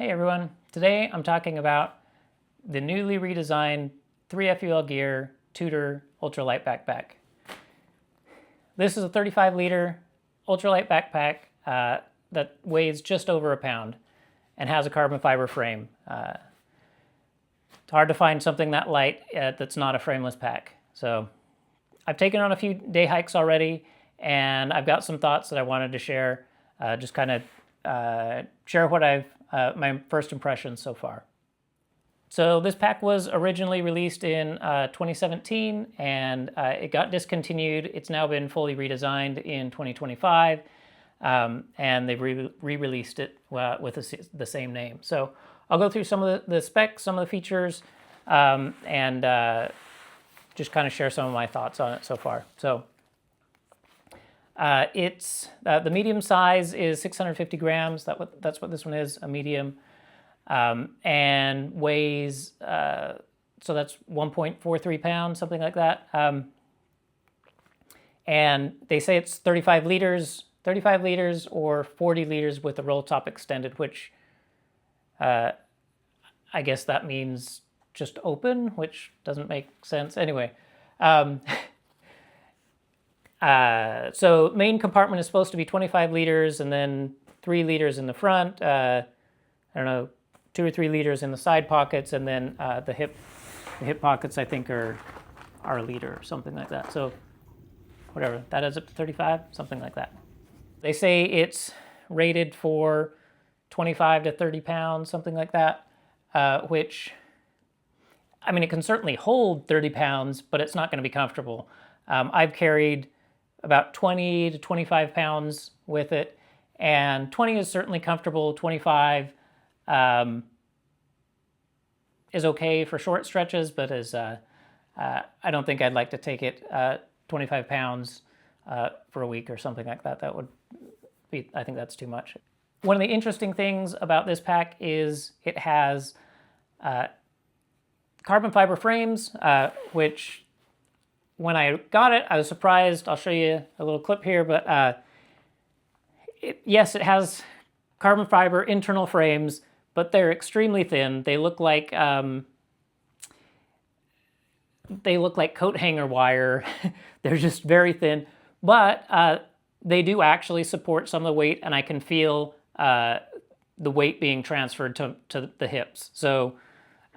Hey everyone, today I'm talking about the newly redesigned 3FULgear Tutor Ultralight backpack. This is a 35-liter ultralight backpack that weighs just over a pound and has a carbon fiber frame. It's hard to find something that light that's not a frameless pack. So I've taken on a few day hikes already, and I've got some thoughts that I wanted to share, just kind of share what my first impressions so far. So this pack was originally released in 2017, and it got discontinued. It's now been fully redesigned in 2025, and they've re-released it with the same name. So I'll go through some of the specs, some of the features, and just kind of share some of my thoughts on it so far. So it's the medium size is 650 grams. That's what this one is, a medium, and weighs so that's 1.43 pounds, something like that. And they say it's 35 liters or 40 liters with the roll top extended, which I guess that means just open, which doesn't make sense anyway. So main compartment is supposed to be 25 liters and then 3 liters in the front. I don't know, 2 or 3 liters in the side pockets, and then the hip pockets I think are a liter or something like that. So whatever, that adds up to 35, something like that. They say it's rated for 25 to 30 pounds, something like that, which, I mean, it can certainly hold 30 pounds, but it's not going to be comfortable. I've carried about 20 to 25 pounds with it, and 20 is certainly comfortable. 25 is okay for short stretches, but I don't think I'd like to take it 25 pounds for a week or something like that. That would be, I think that's too much. One of the interesting things about this pack is it has carbon fiber frames, which when I got it, I was surprised. I'll show you a little clip here, but yes, it has carbon fiber internal frames, but they're extremely thin. They look like coat hanger wire. They're just very thin, but they do actually support some of the weight, and I can feel the weight being transferred to the hips. So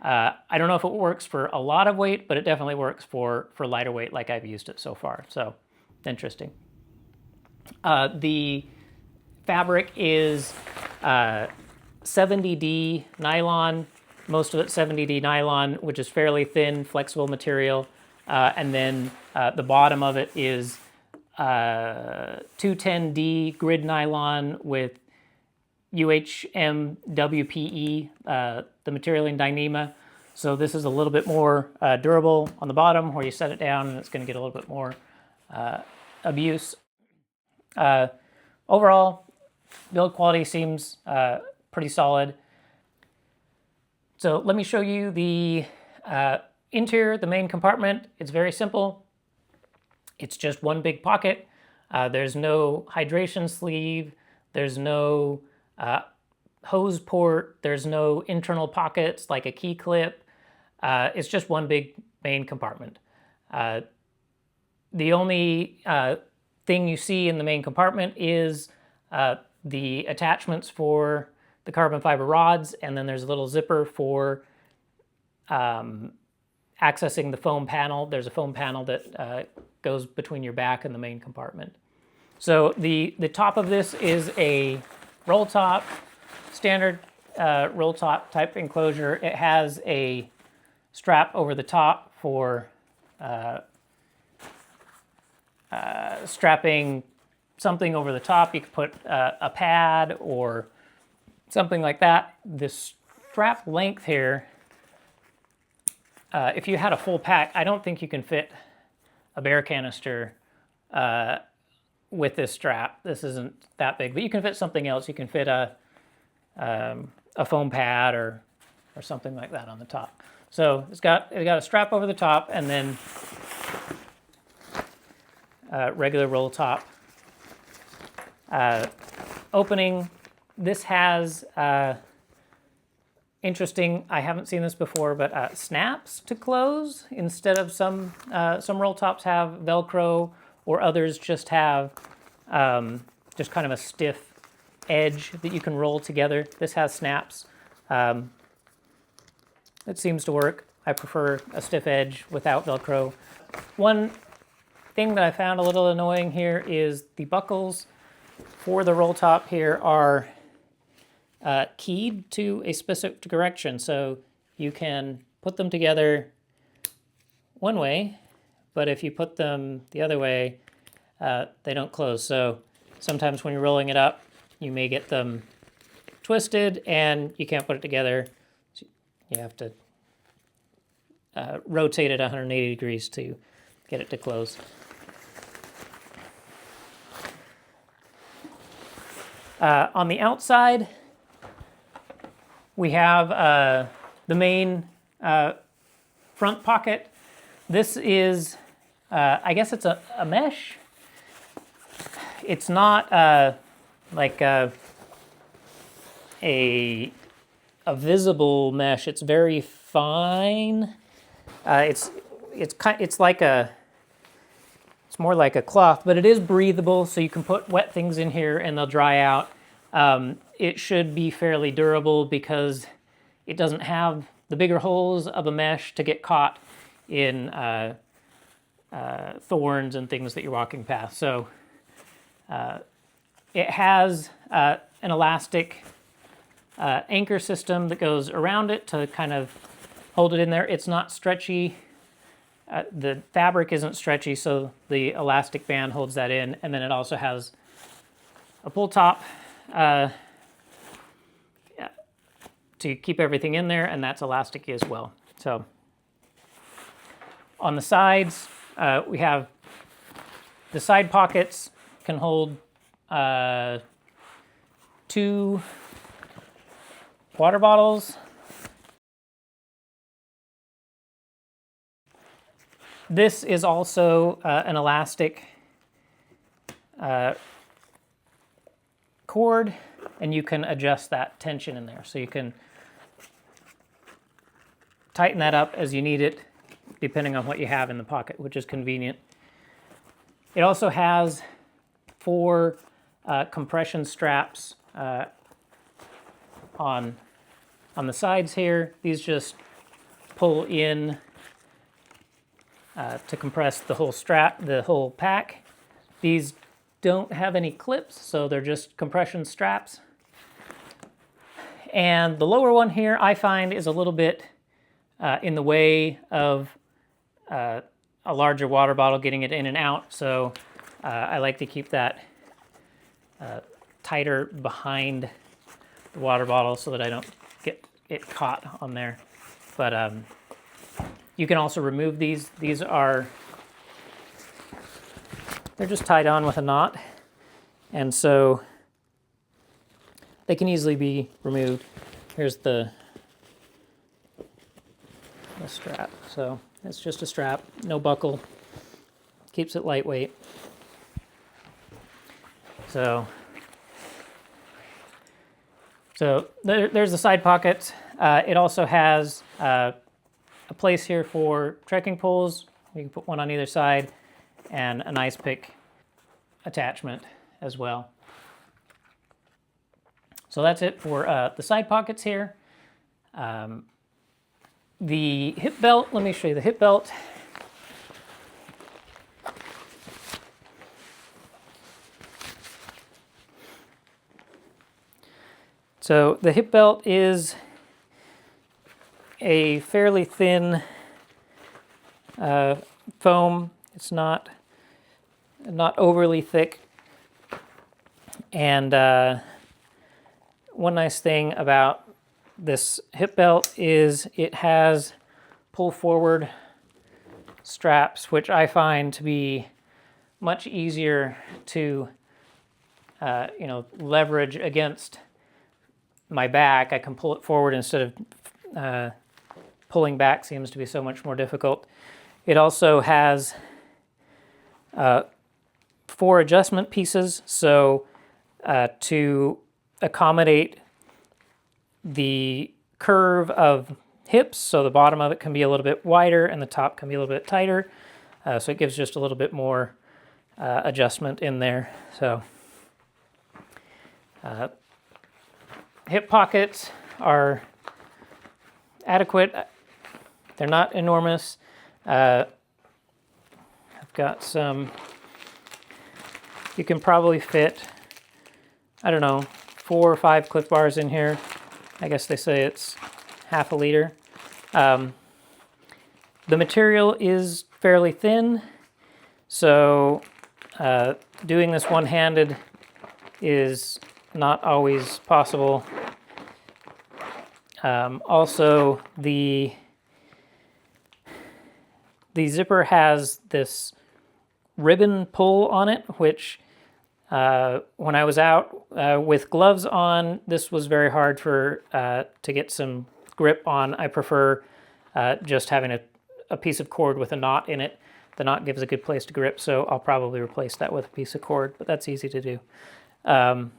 I don't know if it works for a lot of weight, but it definitely works for lighter weight like I've used it so far. So interesting. The fabric is 70D nylon, most of it 70D nylon, which is fairly thin, flexible material. And then the bottom of it is 210D grid nylon with UHM WPE, the material in Dyneema. So this is a little bit more durable on the bottom, where you set it down and it's going to get a little bit more abuse. Overall, build quality seems pretty solid. So let me show you the interior, the main compartment. It's very simple. It's just one big pocket. There's no hydration sleeve. There's no hose port. There's no internal pockets like a key clip. It's just one big main compartment. The only thing you see in the main compartment is the attachments for the carbon fiber rods, and then there's a little zipper for accessing the foam panel. There's a foam panel that goes between your back and the main compartment. So the top of this is a roll top, standard roll top type enclosure. It has a strap over the top for strapping something over the top. You could put a pad or something like that. This strap length here, if you had a full pack, I don't think you can fit a bear canister with this strap. This isn't that big, but you can fit something else. You can fit a foam pad or something like that on the top. So it's got a strap over the top, and then regular roll top opening. This has interesting, I haven't seen this before, but snaps to close instead of some roll tops have Velcro, or others just have just kind of a stiff edge that you can roll together. This has snaps. It seems to work. I prefer a stiff edge without Velcro. One thing that I found a little annoying here is the buckles for the roll top here are keyed to a specific direction. So you can put them together one way, but if you put them the other way, they don't close. So sometimes when you're rolling it up, you may get them twisted and you can't put it together. So you have to rotate it 180 degrees to get it to close. On the outside, we have the main front pocket. This is, I guess it's a mesh. It's not like a visible mesh. It's very fine. It's more like a cloth, but it is breathable, so you can put wet things in here and they'll dry out. It should be fairly durable because it doesn't have the bigger holes of a mesh to get caught in thorns and things that you're walking past. So it has an elastic anchor system that goes around it to kind of hold it in there. It's not stretchy. The fabric isn't stretchy, so the elastic band holds that in. And then it also has a pull top to keep everything in there, and that's elasticy as well. So on the sides, we have the side pockets can hold 2 water bottles. This is also an elastic cord, and you can adjust that tension in there. So you can tighten that up as you need it, depending on what you have in the pocket, which is convenient. It also has 4 compression straps on the sides here. These just pull in to compress the whole strap, the whole pack. These don't have any clips, so they're just compression straps. And the lower one here, I find, is a little bit in the way of a larger water bottle getting it in and out. So I like to keep that tighter behind the water bottle so that I don't get it caught on there. But you can also remove these. These are, they're just tied on with a knot. And so they can easily be removed. Here's the strap. So it's just a strap, no buckle. Keeps it lightweight. So there's the side pocket. It also has a place here for trekking poles. You can put one on either side, and an ice pick attachment as well. So that's it for the side pockets here. The hip belt, let me show you the hip belt. So the hip belt is a fairly thin foam. It's not overly thick. And one nice thing about this hip belt is it has pull forward straps, which I find to be much easier to leverage against my back. I can pull it forward instead of pulling back seems to be so much more difficult. It also has 4 adjustment pieces, so to accommodate the curve of hips, so the bottom of it can be a little bit wider and the top can be a little bit tighter. So it gives just a little bit more adjustment in there. So hip pockets are adequate. They're not enormous. I've got some, you can probably fit, I don't know, 4 or 5 Clif Bars in here. I guess they say it's half a liter. The material is fairly thin, so doing this one-handed is not always possible. Also, the zipper has this ribbon pull on it, which when I was out with gloves on, this was very hard to get some grip on. I prefer just having a piece of cord with a knot in it. The knot gives a good place to grip, so I'll probably replace that with a piece of cord, but that's easy to do. The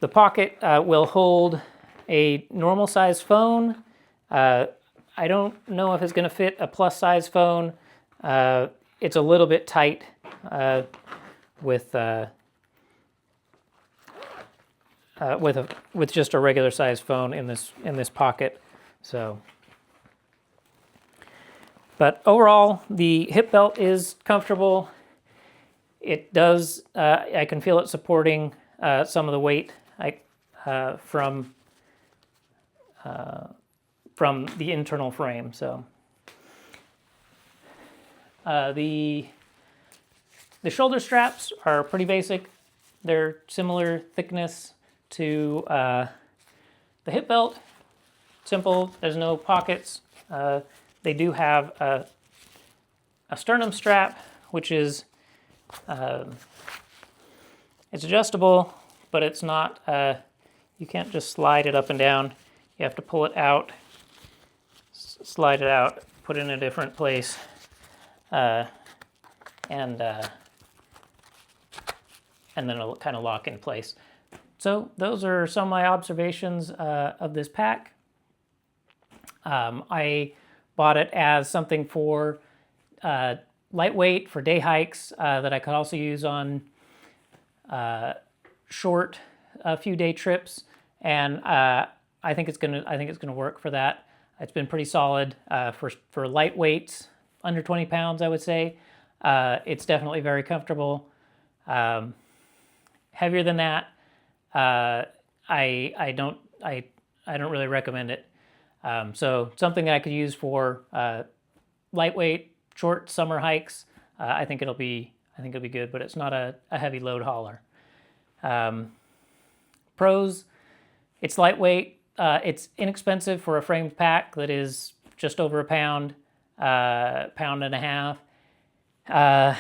pocket will hold a normal size phone. I don't know if it's going to fit a plus size phone. It's a little bit tight with just a regular size phone in this pocket. So, but overall, the hip belt is comfortable. It does. I can feel it supporting some of the weight from the internal frame. So the shoulder straps are pretty basic. They're similar thickness to the hip belt. Simple. There's no pockets. They do have a sternum strap, which is it's adjustable, but it's not. You can't just slide it up and down. You have to pull it out, slide it out, put it in a different place, and then it'll kind of lock in place. So those are some of my observations of this pack. I bought it as something for lightweight, for day hikes, that I could also use on short, a few day trips, and I think it's gonna work for that. It's been pretty solid for lightweights, under 20 pounds, I would say. It's definitely very comfortable. Heavier than that, I don't really recommend it. So something that I could use for lightweight, short summer hikes. I think it'll be good, but it's not a heavy load hauler. Pros: it's lightweight. It's inexpensive for a framed pack that is just over a pound, pound and a half. I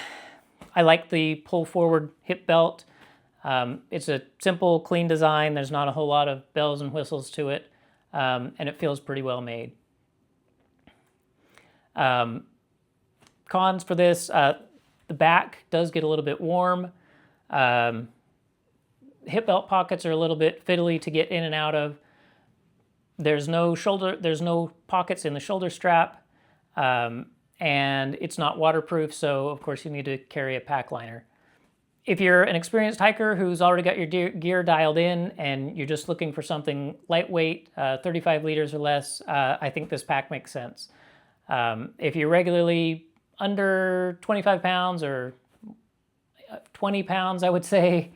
like the pull forward hip belt. It's a simple, clean design. There's not a whole lot of bells and whistles to it, and it feels pretty well made. Cons for this: the back does get a little bit warm. Hip belt pockets are a little bit fiddly to get in and out of. There's no pockets in the shoulder strap, and it's not waterproof, so of course you need to carry a pack liner. If you're an experienced hiker who's already got your gear dialed in and you're just looking for something lightweight, 35 liters or less, I think this pack makes sense. If you're regularly under 25 pounds or 20 pounds, I would say,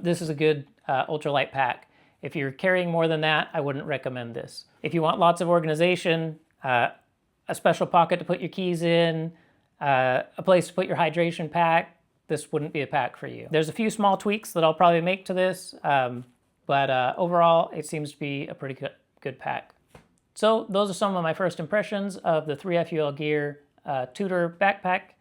this is a good ultralight pack. If you're carrying more than that, I wouldn't recommend this. If you want lots of organization, a special pocket to put your keys in, a place to put your hydration pack, this wouldn't be a pack for you. There's a few small tweaks that I'll probably make to this, but overall, it seems to be a pretty good pack. So those are some of my first impressions of the 3FULGear Tutor backpack.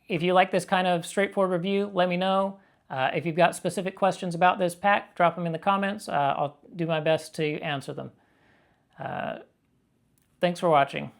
If you like this kind of straightforward review, let me know. If you've got specific questions about this pack, drop them in the comments. I'll do my best to answer them. Thanks for watching.